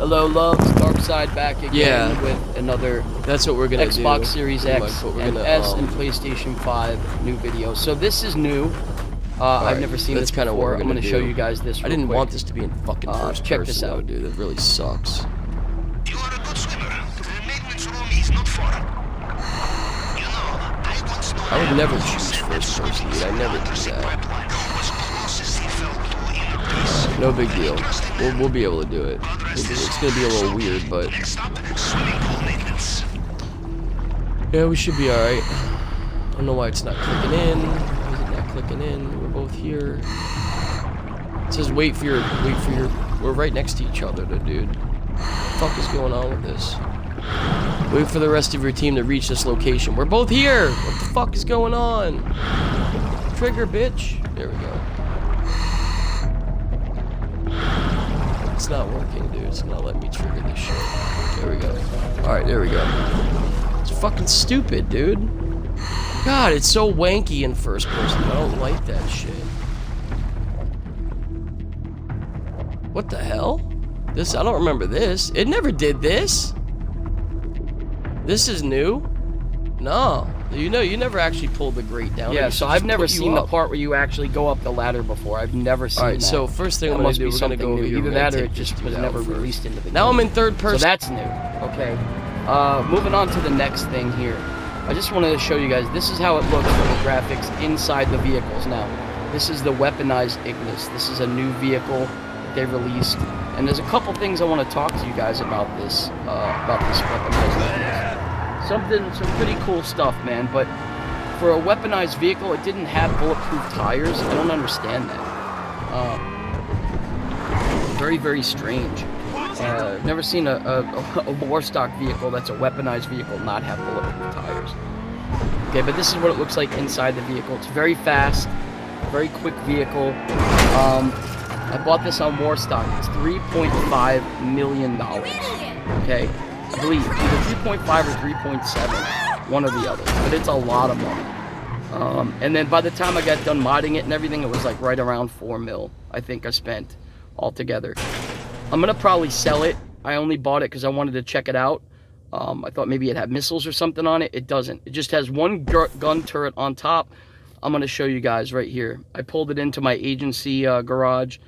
Hello, loves. Dark Side back again with another that's what we're gonna Xbox do. Series X and S and PlayStation 5 new video. So this is new. I've never seen this before. I'm gonna show you guys this. I didn't quick. want this to be in fucking first check person, this out, though, dude. That really sucks. You are a good swimmer. The maintenance room is not far. You know, I once know I would never choose first person, dude. I never do that. No big deal. We'll be able to do it. It's gonna be a little weird, but yeah, we should be alright. I don't know why it's not clicking in. Why is it not clicking in? We're both here. It says wait for your. We're right next to each other, though, dude. What the fuck is going on with this? Wait for the rest of your team to reach this location. We're both here! What the fuck is going on? Trigger, bitch. There we go. It's not working, dude. It's not letting me trigger this shit. There we go. Alright, there we go. It's fucking stupid, dude. God, it's so wanky in first person. I don't like that shit. What the hell? This, I don't remember this. It never did this. This is new? No. You know, you never actually pulled the grate down. Yeah, so I've never seen the part where you actually go up the ladder before. I've never seen that. Alright, so first thing I'm going to do, we're going to go over here. Either that or it just was never released into the game. Now I'm in third person. So that's new. Okay. Moving on to the next thing here. I just wanted to show you guys, this is how it looks from the graphics inside the vehicles. Now, this is the Weaponized Ignis. This is a new vehicle that they released. And there's a couple things I want to talk to you guys about this Weaponized Ignis. Some pretty cool stuff, man, but for a weaponized vehicle, it didn't have bulletproof tires. I don't understand that. Very, very strange. Never seen a war stock vehicle that's a weaponized vehicle not have bulletproof tires. Okay, but this is what it looks like inside the vehicle. It's very fast, very quick vehicle. I bought this on war stock. It's $3.5 million. Okay, I believe either 3.5 or 3.7, one or the other, but it's a lot of money. And then by the time I got done modding it and everything, it was like right around 4 mil, I think I spent altogether. I'm gonna probably sell it. I only bought it because I wanted to check it out. I thought maybe it had missiles or something on it. It doesn't. It just has one gun turret on top. I'm gonna show you guys right here. I pulled it into my agency garage,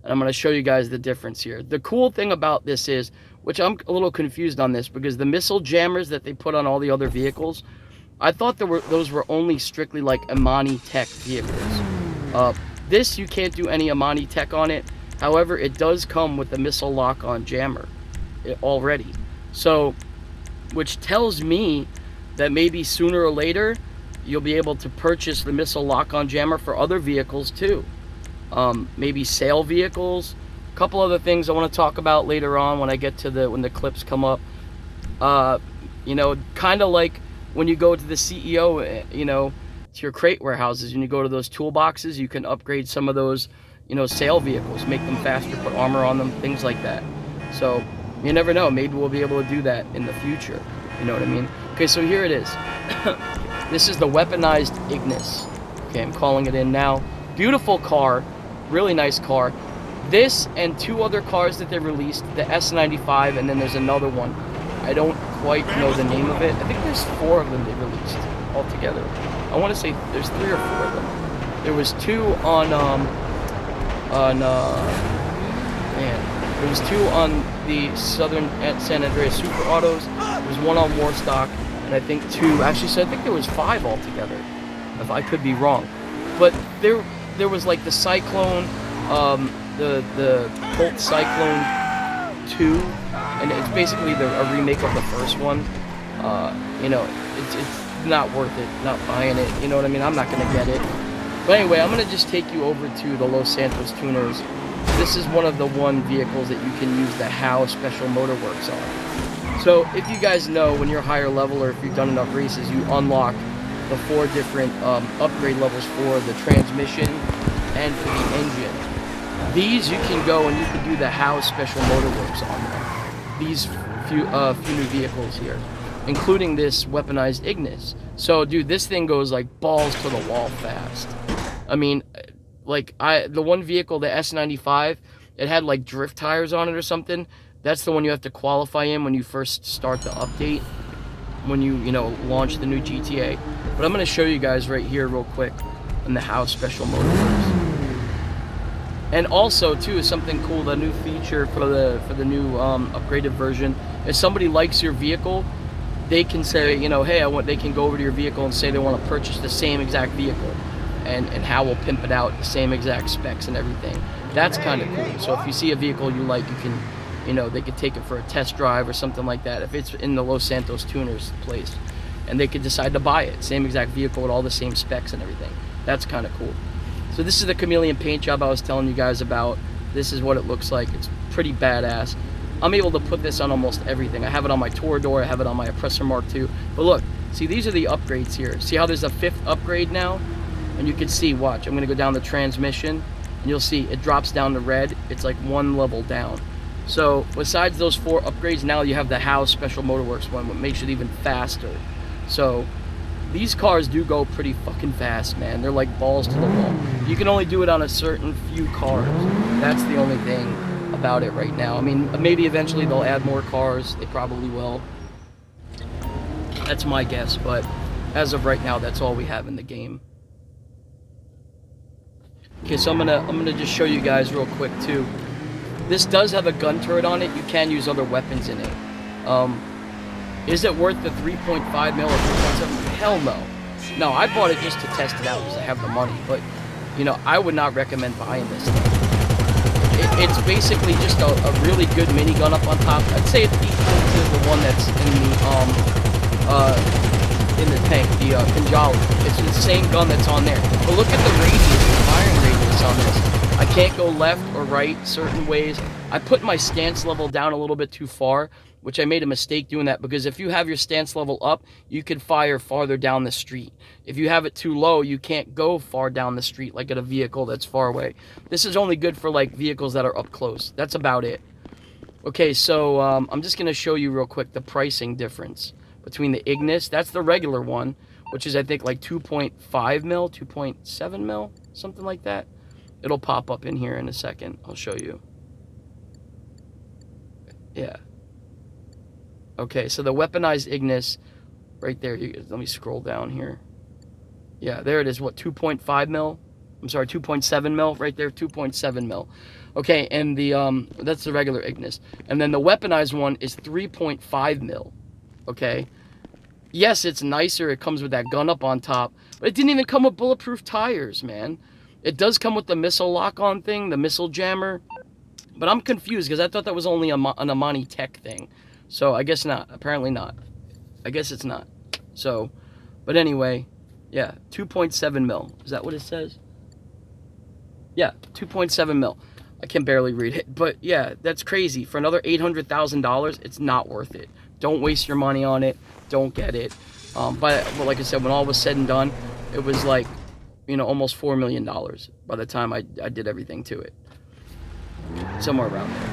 and I'm gonna show you guys the difference here. The cool thing about this is, which I'm a little confused on this, because the missile jammers that they put on all the other vehicles, I thought those were only strictly like Amani Tech vehicles. This, you can't do any Amani Tech on it. However, it does come with the missile lock-on jammer already. So, which tells me that maybe sooner or later, you'll be able to purchase the missile lock-on jammer for other vehicles too. Maybe sale vehicles. A couple other things I want to talk about later on when I get to when the clips come up. You know, kind of like when you go to the CEO, you know, to your crate warehouses, and you go to those toolboxes, you can upgrade some of those, you know, sale vehicles, make them faster, put armor on them, things like that. So you never know, maybe we'll be able to do that in the future. You know what I mean? Okay, so here it is. This is the Weaponized Ignis. Okay, I'm calling it in now. Beautiful car, really nice car. This and two other cars that they released, the S95, and then there's another one. I don't quite know the name of it. I think there's 4 of them they released altogether. I want to say there's 3 or 4 of them. There was 2 on there was 2 on the Southern San Andreas Super Autos. There was 1 on Warstock, and I think 2. Actually, so I think there was 5 altogether. If I could be wrong, but there was like the Cyclone, the Colt Cyclone 2, and it's basically a remake of the first one. You know, it's not worth it, not buying it. You know what I mean? I'm not gonna get it. But anyway, I'm gonna just take you over to the Los Santos Tuners. This is one of the vehicles that you can use the HOW Special Motor Works on. So if you guys know, when you're higher level or if you've done enough races, you unlock the 4 different upgrade levels for the transmission and for the engine. These you can go and you can do the HOW Special Motor Works on them. These few new vehicles here, including this Weaponized Ignis. So dude, this thing goes like balls to the wall fast. I mean, like the one vehicle, the S95, it had like drift tires on it or something. That's the one you have to qualify in when you first start the update, when you launch the new GTA. But I'm going to show you guys right here real quick in the how special mode works. And also too is something cool, the new feature for the new upgraded version. If somebody likes your vehicle, they can say, hey, they can go over to your vehicle and say they want to purchase the same exact vehicle, and how will pimp it out, the same exact specs and everything. That's kind of cool. So if you see a vehicle you like, you can, they could take it for a test drive or something like that. If it's in the Los Santos Tuners place, and they could decide to buy it, same exact vehicle with all the same specs and everything. That's kind of cool. So this is the chameleon paint job I was telling you guys about. This is what it looks like. It's pretty badass. I'm able to put this on almost everything. I have it on my Torador, I have it on my Oppressor Mark II. But look, see, these are the upgrades here. See how there's a 5th upgrade now? And you can see, watch, I'm gonna go down the transmission, and you'll see it drops down to red. It's like 1 level down. So besides those 4 upgrades, now you have the How Special Motorworks one, what makes it even faster. So these cars do go pretty fucking fast, man. They're like balls to the wall. You can only do it on a certain few cars. That's the only thing about it right now. I mean, maybe eventually they'll add more cars. They probably will. That's my guess, but as of right now, that's all we have in the game. Okay, so I'm gonna just show you guys real quick too. This does have a gun turret on it. You can use other weapons in it. Is it worth the 3.5 mil or 3.7? Hell no. No, I bought it just to test it out because I have the money. But, I would not recommend buying this thing. It's basically just a really good minigun up on top. I'd say it's equal to the one that's in the tank, the Pinjali. It's the same gun that's on there. But look at the radius, the firing radius on this. I can't go left or right certain ways. I put my stance level down a little bit too far, which I made a mistake doing that, because if you have your stance level up, you can fire farther down the street. If you have it too low, you can't go far down the street like at a vehicle that's far away. This is only good for like vehicles that are up close. That's about it. Okay, so I'm just going to show you real quick the pricing difference between the Ignis. That's the regular one, which is I think like 2.5 mil, 2.7 mil, something like that. It'll pop up in here in a second. I'll show you. Yeah. Okay, so the Weaponized Ignis, right there. Let me scroll down here. Yeah, there it is. What, 2.5 mil? I'm sorry, 2.7 mil right there. 2.7 mil. Okay, and the that's the regular Ignis, and then the weaponized one is 3.5 mil. Okay. Yes, it's nicer. It comes with that gun up on top, but it didn't even come with bulletproof tires, man. It does come with the missile lock-on thing, the missile jammer, but I'm confused because I thought that was only an Amani Tech thing. So I guess not. Apparently not. I guess it's not. So, but anyway, yeah, 2.7 mil. Is that what it says? Yeah, 2.7 mil. I can barely read it, but yeah, that's crazy. For another $800,000, it's not worth it. Don't waste your money on it. Don't get it. But like I said, when all was said and done, it was like, almost $4 million by the time I did everything to it. Somewhere around there.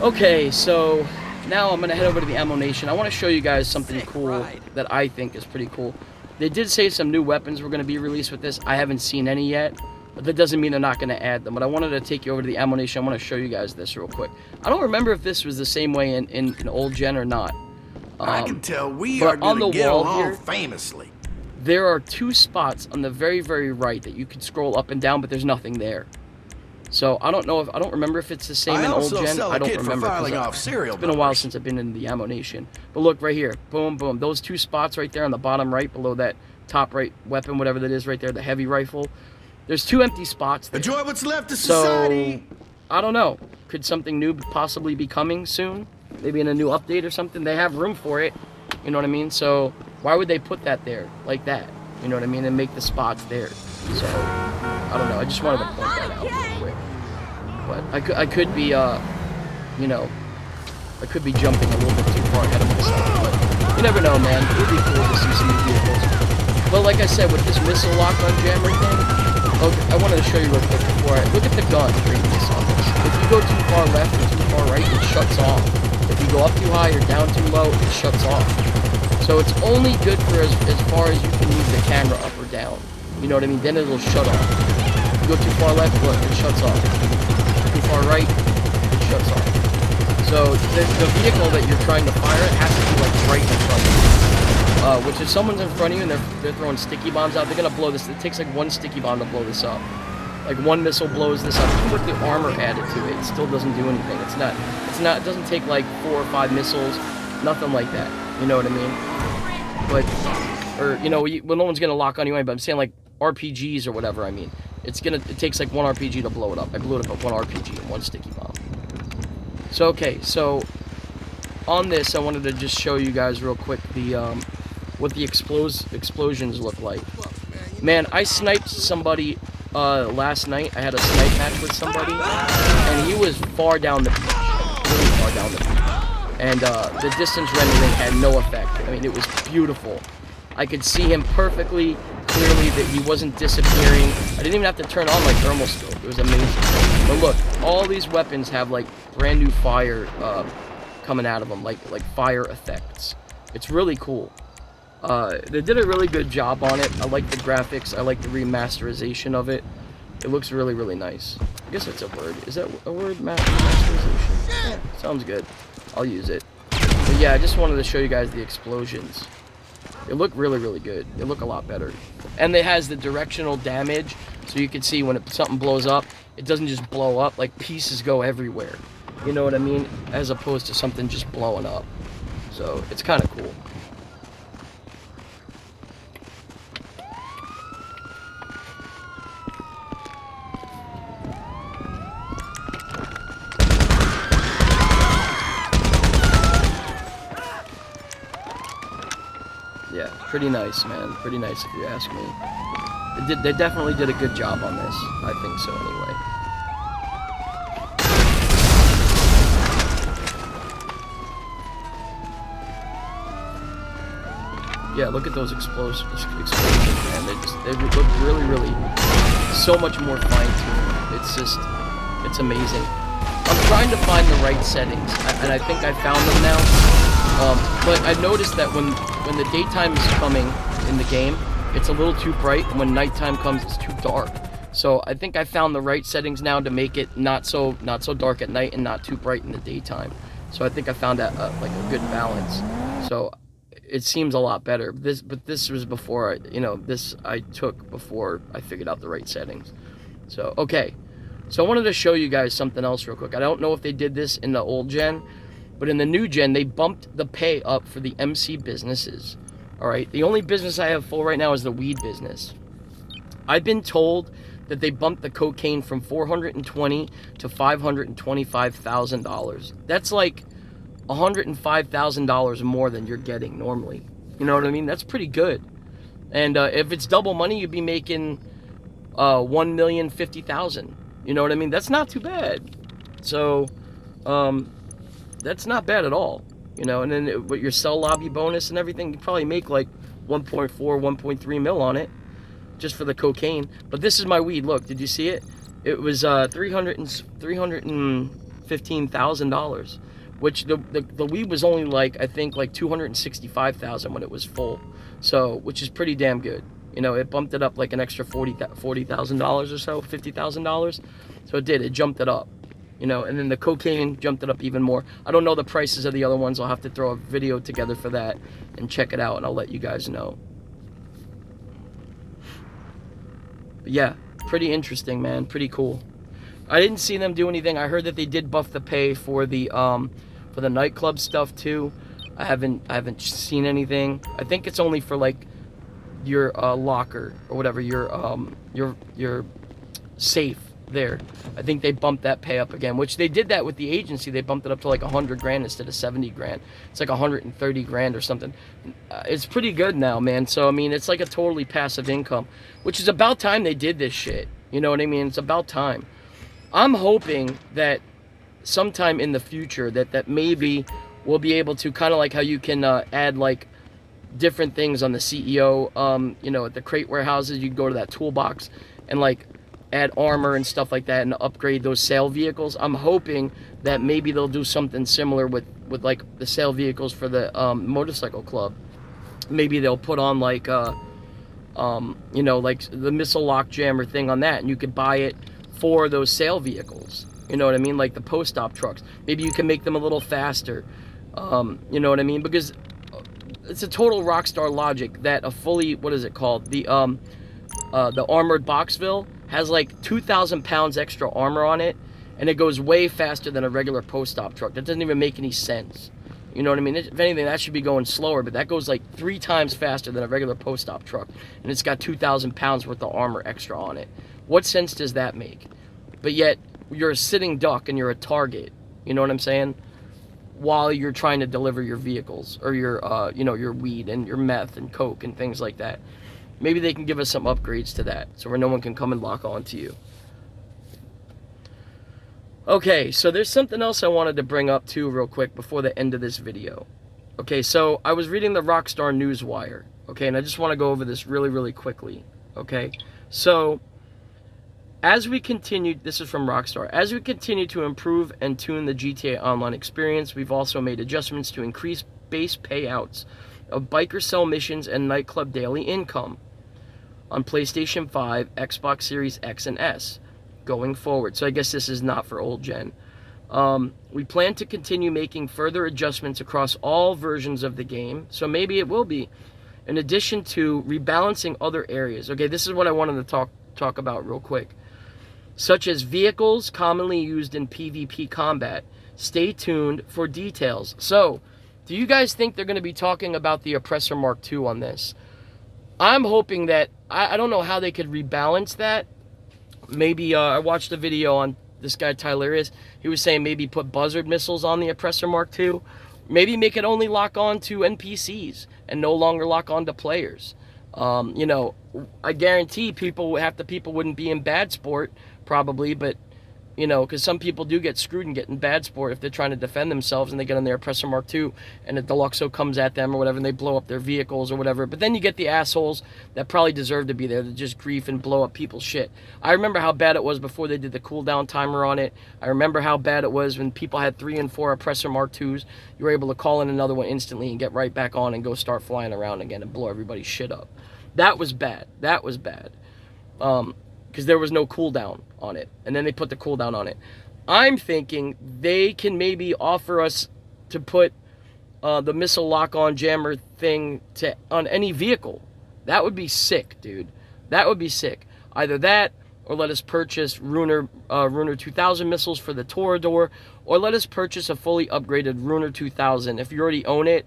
Okay, so now I'm going to head over to the Ammo Nation. I want to show you guys something cool that I think is pretty cool. They did say some new weapons were going to be released with this. I haven't seen any yet, but that doesn't mean they're not going to add them. But I wanted to take you over to the Ammo Nation. I want to show you guys this real quick. I don't remember if this was the same way in old gen or not. I can tell we are going to get along famously. There are 2 spots on the very, very right that you can scroll up and down, but there's nothing there. So I don't remember if it's the same in old gen. I don't remember. It's been a while since I've been in the Ammo Nation. But look right here, boom, boom. Those 2 spots right there on the bottom right, below that top right weapon, whatever that is right there, the heavy rifle. There's 2 empty spots there. Enjoy what's left of society. So I don't know. Could something new possibly be coming soon? Maybe in a new update or something. They have room for it. You know what I mean? So why would they put that there like that? You know what I mean? And make the spots there. So I don't know. I just wanted to point that out real quick. But I could be, I could be jumping a little bit too far ahead of myself. But you never know, man. It would be cool to see some new vehicles. But like I said, with this missile lock-on jammer thing, I wanted to show you real quick before look at the gun radius on this. If you go too far left or too far right, it shuts off. If you go up too high or down too low, it shuts off. So it's only good for as far as you can move the camera up or down. You know what I mean? Then it'll shut off. If you go too far left, look, it shuts off. Too far right, it shuts off. So the vehicle that you're trying to fire at has to be like right in front of you. Which if someone's in front of you and they're throwing sticky bombs out, they're gonna blow this. It takes like one sticky bomb to blow this up. Like one missile blows this up. Even with the armor added to it, it still doesn't do anything. It doesn't take like 4 or 5 missiles, nothing like that. You know what I mean? But, or you know, well, no one's gonna lock on you anyway. But I'm saying like RPGs or whatever. I mean, it takes like 1 RPG to blow it up. I blew it up with 1 RPG and 1 sticky bomb. So okay, so on this, I wanted to just show you guys real quick the what the explosions look like. Man, I sniped somebody last night. I had a snipe match with somebody, and he was far down the beach, really far down the beach. And the distance rendering had no effect. I mean, it was beautiful. I could see him perfectly clearly that he wasn't disappearing. I didn't even have to turn on my thermal scope. It was amazing. But look, all these weapons have like brand new fire coming out of them, like fire effects. It's really cool. They did a really good job on it. I like the graphics. I like the remasterization of it. It looks really, really nice. I guess that's a word. Is that a word? Remasterization? Yeah, sounds good. I'll use it. But yeah, I just wanted to show you guys the explosions. They look really, really good. They look a lot better. And it has the directional damage, so you can see when something blows up, it doesn't just blow up. Like, pieces go everywhere. You know what I mean? As opposed to something just blowing up. So, it's kind of cool. Yeah, pretty nice, man. Pretty nice if you ask me. They definitely did a good job on this. I think so, anyway. Yeah, look at those explosions, man. They look really, really so much more fine-tuned. It's amazing. I'm trying to find the right settings, and I think I found them now. But I noticed that when the daytime is coming in the game, it's a little too bright, and when nighttime comes, it's too dark. So I think I found the right settings now to make it not so dark at night and not too bright in the daytime. So I think I found that like a good balance. So it seems a lot better. But this was before I took before I figured out the right settings. So okay, so I wanted to show you guys something else real quick. I don't know if they did this in the old gen, but in the new gen, they bumped the pay up for the MC businesses. All right, the only business I have full right now is the weed business. I've been told that they bumped the cocaine from $420,000 to $525,000. That's like $105,000 more than you're getting normally. You know what I mean? That's pretty good. And if it's double money, you'd be making $1,050,000. You know what I mean? That's not too bad. So, that's not bad at all. You know, and then with your cell lobby bonus and everything, you probably make like 1.4, 1.3 mil on it, just for the cocaine. But this is my weed. Look, did you see it? It was $315,000, which the weed was only like, I think like $265,000 when it was full. So, which is pretty damn good. You know, it bumped it up like an extra $40,000 or so, $50,000. So it did. It jumped it up. You know, and then the cocaine jumped it up even more. I don't know the prices of the other ones. I'll have to throw a video together for that and check it out, and I'll let you guys know. But yeah, pretty interesting, man. Pretty cool. I didn't see them do anything. I heard that they did buff the pay for the nightclub stuff too. I haven't seen anything. I think it's only for like your locker or whatever, your safe. There, I think they bumped that pay up again, which they did that with the agency. They bumped it up to like 100 grand instead of 70 grand. It's like 130 grand or something. It's pretty good now, man. So I mean, it's like a totally passive income, which is about time they did this shit. You know what I mean? It's about time. I'm hoping that sometime in the future that maybe we'll be able to, kind of like how you can add like different things on the CEO. You know, at the crate warehouses, you go to that toolbox and like add armor and stuff like that and upgrade those sale vehicles. I'm hoping that maybe they'll do something similar with like the sale vehicles for the motorcycle club. Maybe they'll put on like you know, like the missile lock jammer thing on that, and you could buy it for those sale vehicles. You know what I mean? Like the post-op trucks. Maybe you can make them a little faster. You know what I mean? Because it's a total Rockstar logic that a fully, what is it called? The armored Boxville has like 2,000 pounds extra armor on it, and it goes way faster than a regular post-op truck. That doesn't even make any sense. You know what I mean? If anything, that should be going slower, but that goes like 3 times faster than a regular post-op truck, and it's got 2,000 pounds worth of armor extra on it. What sense does that make? But yet, you're a sitting duck and you're a target. You know what I'm saying? While you're trying to deliver your vehicles, or your, you know, your weed and your meth and coke and things like that. Maybe they can give us some upgrades to that, so where no one can come and lock on to you. Okay, so there's something else I wanted to bring up too real quick before the end of this video. Okay, so I was reading the Rockstar Newswire, okay, and I just want to go over this really, really quickly, okay? So, as we continue, this is from Rockstar, as we continue to improve and tune the GTA Online experience, we've also made adjustments to increase base payouts of biker cell missions and nightclub daily income on PlayStation 5, Xbox Series X and S going forward. So I guess this is not for old gen. We plan to continue making further adjustments across all versions of the game, so maybe it will be, in addition to rebalancing other areas. Okay, this is what I wanted to talk about real quick. Such as vehicles commonly used in PvP combat. Stay tuned for details. So, do you guys think they're going to be talking about the Oppressor Mark II on this? I'm hoping that, I don't know how they could rebalance that. Maybe, I watched a video on this guy Tylerius. He was saying maybe put buzzard missiles on the Oppressor Mark II. Maybe make it only lock on to NPCs and no longer lock on to players. You know, I guarantee half the people wouldn't be in bad sport, probably, but, you know, because some people do get screwed and get in bad sport if they're trying to defend themselves and they get on their Oppressor Mark II and a Deluxo comes at them or whatever and they blow up their vehicles or whatever. But then you get the assholes that probably deserve to be there that just grief and blow up people's shit. I remember how bad it was before they did the cooldown timer on it. I remember how bad it was when people had 3 and 4 Oppressor Mark IIs. You were able to call in another one instantly and get right back on and go start flying around again and blow everybody's shit up. That was bad. That was bad. Because there was no cooldown on it. And then they put the cooldown on it. I'm thinking they can maybe offer us to put the missile lock-on jammer thing on any vehicle. That would be sick, dude. That would be sick. Either that, or let us purchase Runer 2000 missiles for the Torador, or let us purchase a fully upgraded Runer 2000. If you already own it,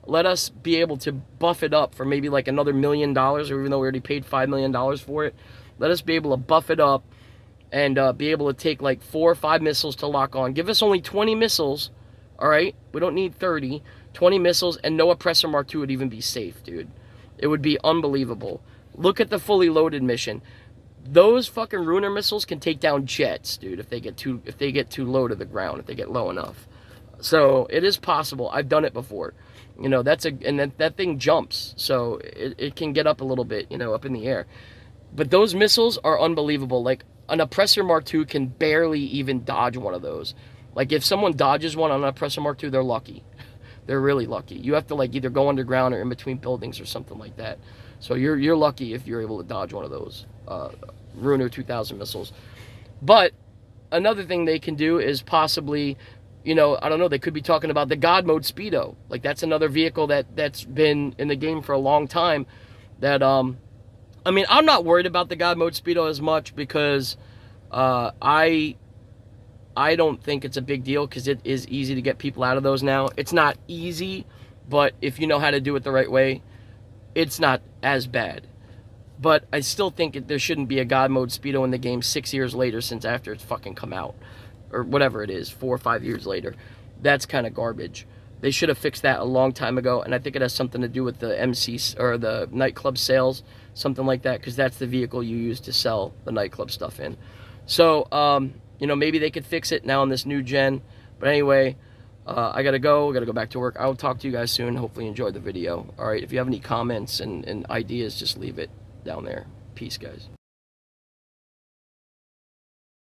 let us be able to buff it up for maybe like another $1 million, or even though we already paid $5 million for it, let us be able to buff it up and be able to take like 4 or 5 missiles to lock on. Give us only 20 missiles, all right? We don't need 30. 20 missiles, and no Oppressor Mark II would even be safe, dude. It would be unbelievable. Look at the fully loaded mission. Those fucking Runer missiles can take down jets, dude, if they get too low to the ground, if they get low enough. So it is possible. I've done it before. You know, that thing jumps, so it can get up a little bit, you know, up in the air. But those missiles are unbelievable. Like, an Oppressor Mark II can barely even dodge one of those. Like, if someone dodges one on an Oppressor Mark II, they're lucky. They're really lucky. You have to, like, either go underground or in between buildings or something like that. So you're lucky if you're able to dodge one of those Runer 2000 missiles. But another thing they can do is possibly, you know, I don't know, they could be talking about the God Mode Speedo. Like, that's another vehicle that's been in the game for a long time that, I mean, I'm not worried about the God Mode Speedo as much because I don't think it's a big deal because it is easy to get people out of those now. It's not easy, but if you know how to do it the right way, it's not as bad. But I still think there shouldn't be a God Mode Speedo in the game 6 years later since after it's fucking come out. Or whatever it is, 4 or 5 years later. That's kind of garbage. They should have fixed that a long time ago, and I think it has something to do with the MC or the nightclub sales, something like that, because that's the vehicle you use to sell the nightclub stuff in. So, you know, maybe they could fix it now on this new gen. But anyway, I gotta go back to work. I will talk to you guys soon. Hopefully you enjoyed the video. All right, if you have any comments and ideas, just leave it down there. Peace, guys.